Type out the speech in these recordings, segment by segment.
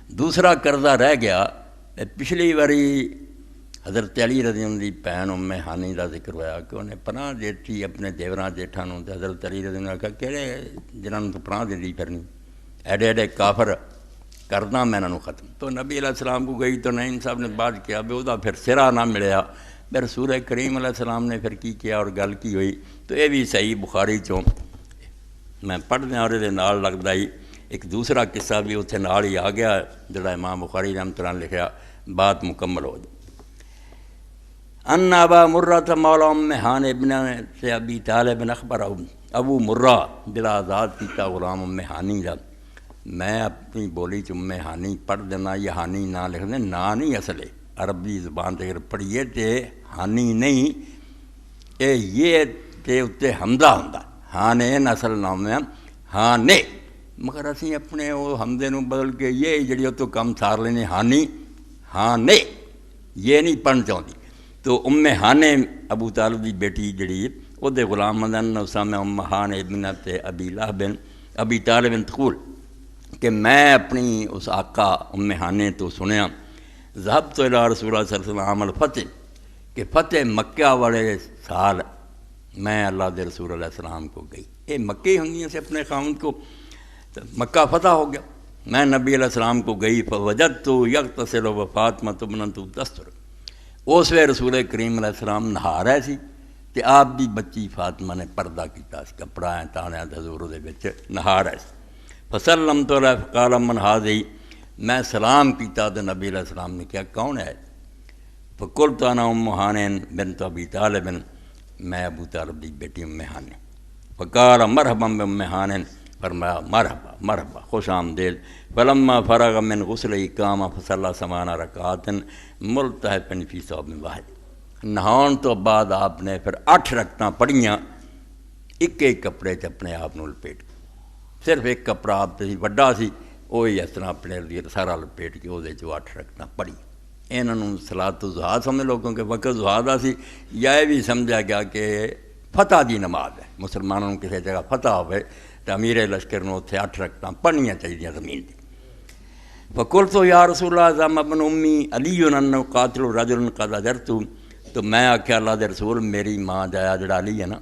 دوسرا قرضہ رہ گیا، پچھلی باری حضرت علی رضی اللہ دی بھین ام ہانی کا ذکر ہوا کہ انہیں پناہ دیتی اپنے دیوراں جیٹھاں نوں، تے حضرت علی رضی اللہ نے کہا کہڑے جنہاں نوں تو پناہ دیندی پھرنی، ایڈے ایڈے کافر کرنا میں انہوں ختم۔ تو نبی علیہ السلام کو گئی تو نعیم صاحب نے بات کیا بھی وہ پھر سرا نہ ملیا، پھر رسول کریم علیہ السلام نے پھر کی کیا اور گل کی ہوئی، تو یہ بھی صحیح بخاری چوں میں پڑھدیا اور یہ نال لگتا ہی ایک دوسرا قصہ بھی اتنے نال ہی آ گیا جڑا امام بخاری رحمۃ اللہ نے لکھا، بات مکمل ہو جائے۔ ان ابا مرہ مولا ام ہان ابن سے ابی طالب اخبر ابو مرہ دلا آزاد کیتا غلام ام ہانی کا، میں اپنی بولی چ ام ہانی پڑھ دینا، یہ ہانی نہ لکھ دیں، نا نہیں اصل ہے عربی زبان تے اگر پڑھیے تے ہانی نہیں، اے یہ تے اتنے حمزہ ہوندا، ہاں اصل نام ہے ہاں نے، مگر اسی اپنے وہ حمزے نوں بدل کے یہ جڑی تو کم سار لینے ہانی ہاں نے، یہ نہیں پڑھنا چاہتی۔ تو ام ہانے ابو طالب دی بیٹی جڑی وہ دے غلام مدن اسامہ ام ہان ابن ابی لہب ابی طالب تقول کہ میں اپنی اس آقا ام ہانے تو سنیا ذهبت الى رسول اللہ صلی اللہ علیہ وسلم عام الفتح کہ فتح مکہ والے سال میں اللہ دے رسول علیہ السلام کو گئی، یہ مکے ہوں سے اپنے خاوند کو، تو مکہ فتح ہو گیا، میں نبی علیہ السلام کو گئی، فوجدت یغتسل وفاطمۃ بنت تستر، اس وے رسول کریم علیہ السلام نہا رہے سی تے آپ دی بچی فاطمہ نے پردہ کیتا سی، کپڑا تانیا حضور دے وچ نہا رہے سی، فسلمت علیہ فقال من ہذہ، میں سلام کیتا تو نبی علیہ السلام نے کیا کون ہے؟ فقلت انا ام ہان بنت ابی طالب، میں ابو طالب دی بیٹی ام ہان، فقال مرحبا بام ہان، فرمایا مرحبا مرحبا خوش آمدید، فلما فرغ من غسل قام فصلی 8 رکعات ملتحفا فی ثوب واحد، نہان تو بعد آپ نے پھر 8 رکعتاں پڑھیاں ایک ایک کپڑے چ اپنے آپ نوں لپیٹ کے، صرف ایک کپڑا آپ سی وڈا سی وہی اس طرح اپنے ارد سارا لپیٹ کے وہ 8 رکعتاں پڑھی۔ انہوں صلاۃ الضحیٰ سمجھ لوگوں کہ وقت ضحیٰ دا سی، یا یہ بھی سمجھا گیا کہ فتح دی نماز ہے، مسلمانوں کسی جگہ فتح ہوئے تو امیر لشکر نے اتنے 8 رکعتاں پڑھنیاں چاہیے زمین تے۔ فقلت یا رسول اللہ زعم ابن امی علی انہ قاتل رجل قد اجرت، تو میں آخیا اللہ دے رسول میری ماں جایا جڑا علی ہے نا،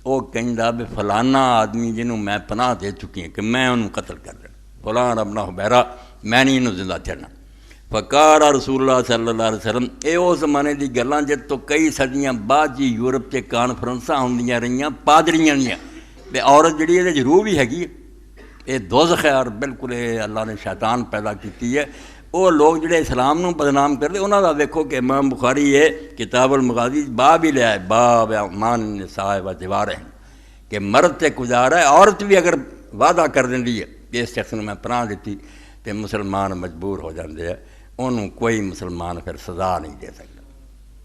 وہ کہندا بھی فلانا آدمی جنہوں میں پناہ دے چکی ہیں کہ میں انہوں قتل کر دینا، فلاں ابن حبیرہ میں نہیں انہوں زندہ چھڑنا۔ فقال رسول اللہ صلی اللہ علیہ وسلم، اے اس زمانے دی گلاں جد تو کئی صدیاں بعد جی یورپ کے کانفرنساں ہوندیاں رہیاں پادریاں دیاں، تے عورت جڑی ہے روح بھی ہے گی، یہ دوزخ ہے اور بالکل اللہ نے شیطان پیدا کیتی ہے۔ وہ لوگ جڑے اسلام نوں بدنام کرتے انہاں دا ویکھو کہ امام بخاری ہے کتاب المغازی باب ہی لیا ہے، باب امان النساء و جوارہن، کہ مرد تے گزارا ہے، عورت بھی اگر وعدہ کر دیندی ہے کہ اس شخص نے میں پناہ دیتی تے مسلمان مجبور ہو جاندے ہیں، انہوں کوئی مسلمان پھر سزا نہیں دے سکتا،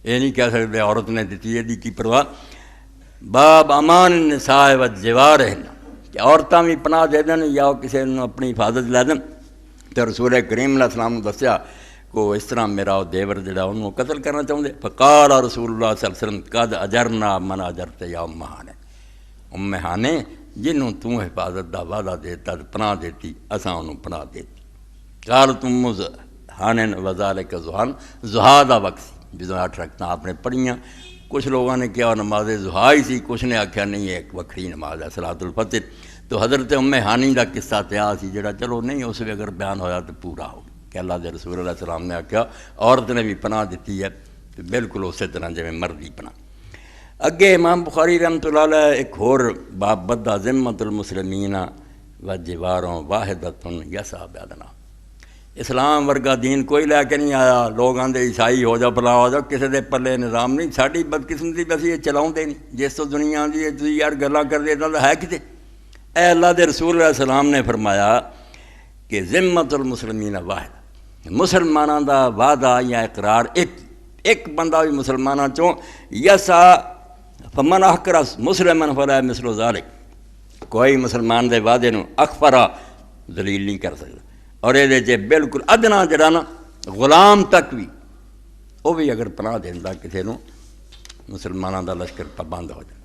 یہ نہیں کہہ سکتے عورت نے دیتی ہے دی کی پرواہ۔ باب امان النساء و جوارہن، کہ عورتاں بھی پناہ دے دیں یا کسی نے اپنی حفاظت لے دیں، تو رسول کریم علیہ السلام نے دسیا کو اس طرح میرا وہ دیور جڑا انہوں قتل کرنا چاہتے، فقال رسول اللہ صلی اللہ علیہ وسلم قد اجرنا من اجرت یا ام ہانے، ام ہانے جنہوں تو حفاظت دا وعدہ دیتا پناہ دیتی اساں انہوں پناہ دیتی۔ قالت ام ہانن وذالک ضحیٰ، ضحیٰ دا وقت سی جدوں 8 رکعتاں آپ نے پڑھیاں، کچھ لوگوں نے کیا نماز ضحیٰ ہی سی، کچھ نے آکھیا نہیں ایک وکری نماز ہے صلاۃ الفجر۔ تو حضرت ام ہانی دا قصہ تیا سی جڑا چلو نہیں اس وقت اگر بیان ہویا تو پورا ہو کہ اللہ دے رسول علیہ السلام نے آکھیا عورت نے بھی پناہ دیتی ہے تو بالکل اسی طرح جویں مردی پناہ۔ اگے امام بخاری رحمۃ اللہ علیہ ایک اور باب بدہ ذمۃ المسلمین و جواروں واحدۃ یسع بعدنا، اسلام ورگا دین کوئی لے کے نہیں آیا، لوگ آندے عیسائی ہو جاؤ فلاں ہو جاؤ، کسی دے پلے نظام نہیں، ساری بدقسمتی بس یہ چلاؤں دے نہیں، جس تو دنیا آندی ہے تسی یار گلاں کر دے تو ہے کتے۔ اے اللہ دے رسول علیہ السلام نے فرمایا کہ ذمۃ المسلمین واحد، مسلمانوں دا وعدہ یا اقرار ایک بندہ بھی مسلمانوں چوں یسا فمن احقر مسلمن فلا مثل ذالک، کوئی مسلمان دے وعدے نوں اخفرا ذلیل نہیں کر سکتا، اور یہ بالکل ادنا جڑا نا غلام تک بھی وہ بھی اگر پناہ دینا کسی نوں مسلمانوں دا لشکر پابند ہو جائے۔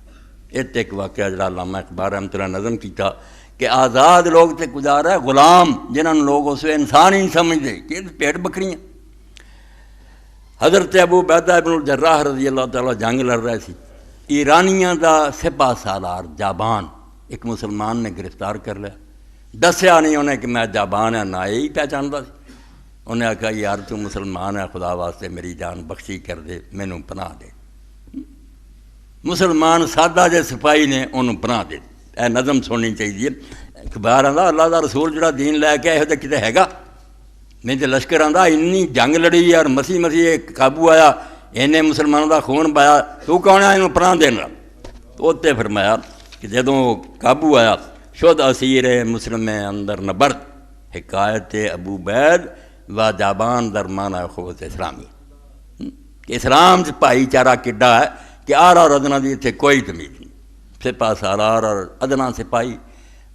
ایک واقعہ جڑا علامہ اقبال رحمۃ اللہ نظم کیتا کہ آزاد لوگ تے گزارا ہے غلام جنہوں نے لوگ اس انسان ہی نہیں سمجھتے کہ پیٹ بکریاں۔ حضرت ابو عبیدہ ابن الجراح رضی اللہ تعالیٰ جنگ لڑ رہے سی، ایرانیاں دا سپاہ سالار جابان ایک مسلمان نے گرفتار کر لیا، دسیا نہیں انہیں کہ میں جابان ہے، نہ یہی پہچانتا سی۔ انہیں آخیا یار تو مسلمان ہے، خدا واسطے میری جان بخشی کر دے، مینوں پناہ دے۔ مسلمان سادہ جے سپاہی نے انہوں پناہ دے۔ اے نظم سننی چاہیے۔ اخبار آندا اللہ دا رسول جڑا دین لے کے آئے تو کتے ہے گا، نہیں تو لشکر آندا انی جنگ لڑی اور مسیح قابو آیا، انہیں مسلمانوں دا خون پایا، تو کون ہے انہوں پناہ دینا؟ تو اتنے فرمایا کہ جدوں قابو آیا شد اسیر مسلم اندر نبرد حکایت ابو عبید و جابان درمان اخوت اسلامی۔ اسلام سے بھائی چارہ کڈا ہے کہ آرا اور ادنا دی اتنے کوئی تمیز نہیں، سپاہ سالار اور ادنا سپاہی،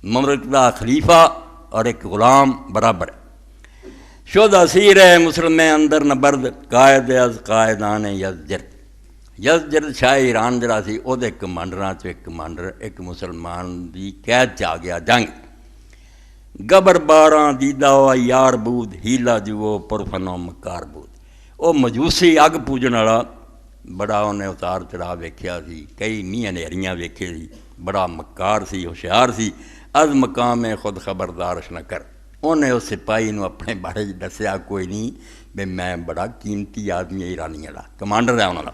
مملک دا خلیفہ اور ایک غلام برابر ہے۔ شد اسیر مسلم اندر نبرد قائد از قائدان یزجرد۔ یزجرد شاہ ایران جڑا سی وہ کمانڈراں چ ایک کمانڈر ایک مسلمان دی قید چ آ گیا جنگ، گبر باراں دیدہ ہوا یار بود ہیلا جو پرفنو مکار بود۔ وہ مجوسی اگ پوجن والا بڑا انہیں اتار چڑھا ویکھیا سی، کئی میاں نیریاں ویکھے سی، بڑا مکار سی، ہوشیار سی۔ از مقام خود خبردارش نہ کر، انہیں اس سپاہی نو اپنے بارے دسیا کوئی نہیں بے میں بڑا قیمتی آدمی ایرانی والا کمانڈر ہے انہوں نے۔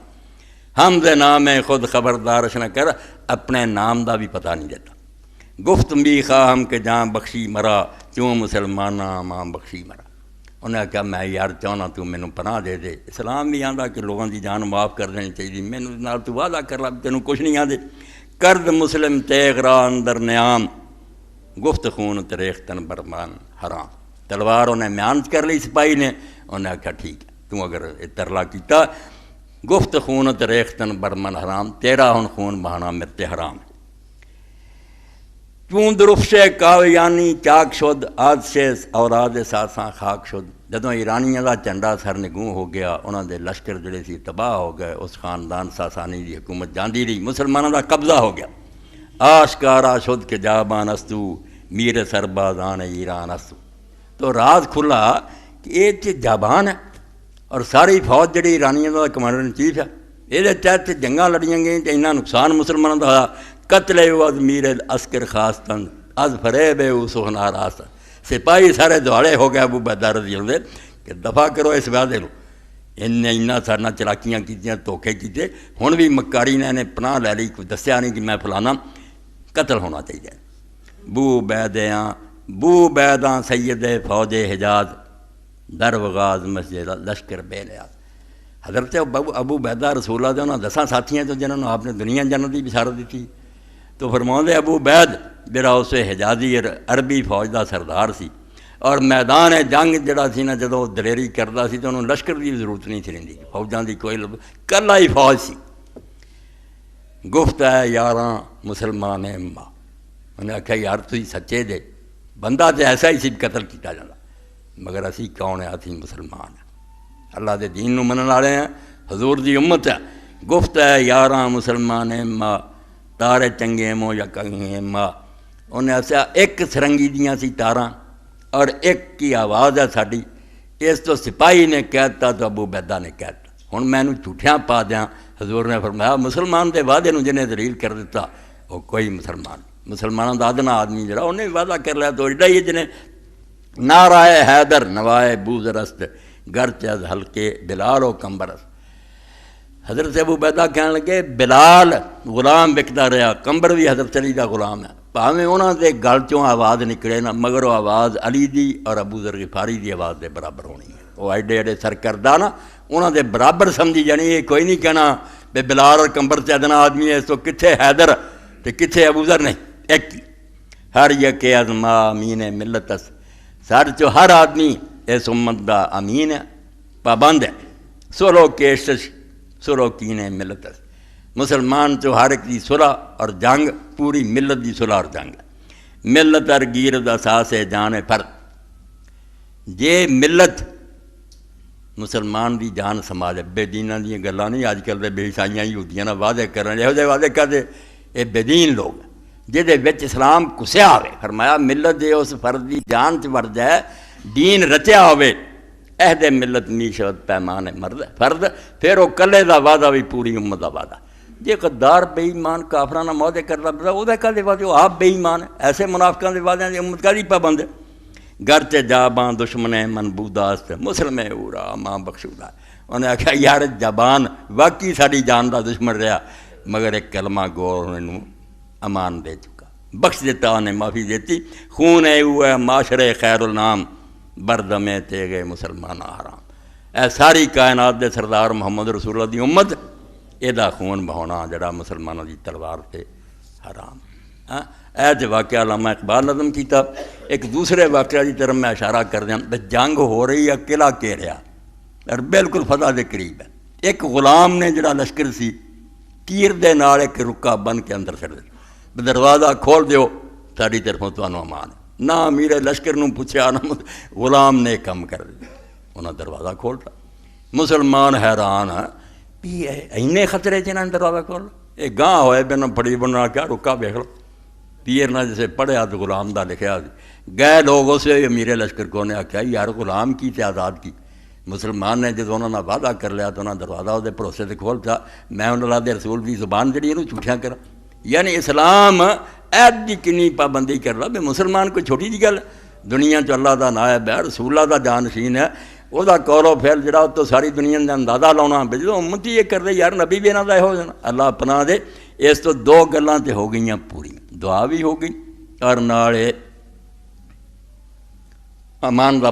ہم دے نام خود خبردارش نہ کر، اپنے نام دا بھی پتہ نہیں دیتا۔ گفت بھی خواہم کہ جان بخشی مرا، کیوں مسلمانہ ماں بخشی مرا۔ انہیں کہا میں یار چاہنا تو مینوں پناہ دے دے۔ اسلام بھی آندا کہ لوگوں دی جان معاف کر دینی چاہیے، مینوں نال تو وعدہ کر لا تینوں کچھ نہیں آدے۔ کرد مسلم تیغ را اندر نیام، گفت خون تریختن برمان حرام۔ تلوار انہیں میانت کر لی سپاہی نے، انہیں کہا ٹھیک ہے تو اگر ترلا کیتا، گفت خون تریختن برمن حرام، تیرا ہن خون بہانا مرتے حرام ہے۔ چون درفش کاویانی چاک شد، آد سے اوراد ساساں خاک شد۔ جدوں ایرانیاں دا جھنڈا سر نگوں ہو گیا، انہاں دے لشکر جڑے سی تباہ ہو گئے، اس خاندان ساسانی دی حکومت جاندی رہی، مسلمانوں دا قبضہ ہو گیا۔ آشکارا شد کہ جابان استو، میر سربازان ایران استو۔ تو راز کھلا کہ یہ جابان ہے اور ساری فوج جڑی ایرانیاں دا کمانڈر ان چیف ہے، یہ تحت جنگاں لڑیاں گئیں تو اتنا نقصان مسلمانوں دا ہوا۔ قتل از میر العسکر خاصتاً از فریب او سہنا راست۔ سپاہی سارے دوڑے ہو گئے ابو عبیدہ رضی اللہ عنہ کہ دفاع کرو اس وعدے نو، انہیں سارنا چلاکیاں کیتیاں، دھوکے کیتے، ہن بھی مکاری نے انہیں پناہ لے لی، کوئی دسیا نہیں کہ میں فلانا، قتل ہونا چاہیے۔ بو عبیداں سید فوج حجاز، در وغاز مسجد لشکر بے لیاز۔ حضرت ابو عبیدہ رسول اللہ دے انہاں 10 ساتھیاں تو جنہوں نے آپ نے دنیا جنت کی بشارت دیتی، تو فرماؤندے ابو عبید جڑا اس حجازی عربی فوج دا سردار سی، اور میدان جنگ جڑا سی نا جدوں دلیری کردا سی تو انہوں لشکر دی ضرورت نہیں تھی رہندی، فوجاں دی کوئی کلا ہی فوج سی۔ گفت ہے یاراں مسلمان اما، انہیں آخیا یار تھی سچے دے، بندہ تو ایسا ہی سی قتل کیتا جاتا، مگر اسی کون ہے؟ اسی مسلمان ہیں، اللہ دے دین نو منن والے ہیں، حضور دی امت ہے۔ گفت ہے یاراں مسلمان اما، تارے چنگے مو یا کنگے اما۔ انہیں ایسا ایک سرنگی دیاں سی تاراں اور ایک کی آواز ہے ساڑی، اس تو سپاہی نے کہتا تو ابو عبیدہ نے کہتا، ہن میں انہوں جھوٹیاں پا دیاں۔ حضور نے فرمایا مسلمان دے وعدے نو جنہیں دلیل کر دیتا وہ کوئی مسلمانوں دا ادنا آدمی جڑا انہیں وعدہ کر لیا تو ایڈا ہی جنہیں نعرائے حیدر نوائے بوزرست، گرچ از ہلکے بلال و کمبرست۔ حضرت ابو عبیدہ کہنے لگے بلال غلام بکتا رہا، کمبر بھی حضرت علی دا غلام ہے، پاویں انہاں دے گل چوں آواز نکلے نا، مگر وہ آواز علی دی اور ابو ذر غفاری دی آواز دے برابر ہونی ہے۔ وہ ایڈے ایڈے سرکردہ نا انہاں دے برابر سمجھی جانی، یہ کوئی نہیں کہنا بے بلال اور کمبر سے ادنا آدمی ہے، اس تو کتھے حیدر تے کتھے ابو ذر، نہیں، ایک ہی۔ ہر یک ازما امین ملت اس، سر چو ہر آدمی اس امت دا امین ہے، پابند ہے۔ سلو کیشش سلو کینے ملت اس، مسلمان چو ہر ایک دی صلح اور جنگ، پوری ملت دی صلح اور جنگ ہے۔ ملت ار گیرد اساس جان فرد، جے ملت مسلمان دی جان سماج، بے دیناں دیاں گلاں نہیں، اج کل دے بے عیسائیاں یہودیاں نال وعدے کرن، یہو جے وعدے کردے، اے بے دین لوگ جہدے وچ اسلام کسیا ہوئے. فرمایا ملت دے اس فرد دی جان چ وڑ جائے دین رچیا ہوئے عہد ملت میشد پیمان مرد فرد پھر وہ کلے دا وعدہ بھی پوری امت دا وعدہ. جے غدار بے ایمان کافرانہ معاہدے کرتا پتا وہ کدے وعدے وہ آپ بے ایمان ہے. ایسے منافقاں دے وعدے دی امت کدی پابند ہے. گھر تے جا باں دشمن منبوداست مسلم اورا ماں بخشودا. انہیں آخیا یار جبان واقعی ساری جان دا دشمن رہا مگر ایک کلمہ گور انہوں امان دے چکا بخش دیتا انہیں معافی دیتی. خون ہے وہ معاشرے خیر النام بردمے تیگے مسلمان حرام. اے ساری کائنات دے سردار محمد رسول اللہ دی امت یہ خون بہونا جڑا مسلمانوں دی تلوار تے حرام. اے جو واقعہ علامہ اقبال نظم کیتا. ایک دوسرے واقعہ دی طرف میں اشارہ کر دیا. جنگ ہو رہی ہے قلعہ گھیریا اور بالکل فتح دے قریب ہے. ایک غلام نے جڑا لشکر سی تیر دے نال ایک رکا بن کے اندر چڑھ دیا. دروازہ کھول دیو ساری طرفوں تمہیں امان ہے. نہ امیر لشکر نوں پوچھا نہ غلام نے کم کر دیا. انہاں دروازہ کھولتا. مسلمان حیران بھی اینے خطرے چ انہاں دروازہ کھول. یہ گاہ ہوئے بنا پڑی بنا کیا رکا ویکھ لو. پیر نے جیسے پڑھیا تو غلام دا لکھیا گئے لوگ اسے امیر لشکر کو نے آخیا یار غلام کی تے آزاد کی. مسلمان نے جب انہوں نے وعدہ کر لیا تو انہوں نے دروازہ وہ بھروسے سے کھولتا. میں اللہ دے رسول کی زبان جڑی انہوں جھوٹیاں کرا. یعنی اسلام عہد کی کنی پابندی کر رہا بھی مسلمان کوئی چھوٹی جی گل. دنیا چ اللہ دا نائب ہے رسول اللہ دا جانشین ہے وہ قول و فعل جڑا تو ساری دنیا کا اندازہ لاؤنا بھی جو امتی یہ کر دے یار نبی بھی انہوں کا ہو جانا. اللہ پناہ دے. اس تو دو گلاں تے ہو گئیاں پوری. دعا بھی ہو گئی اور نال امان دا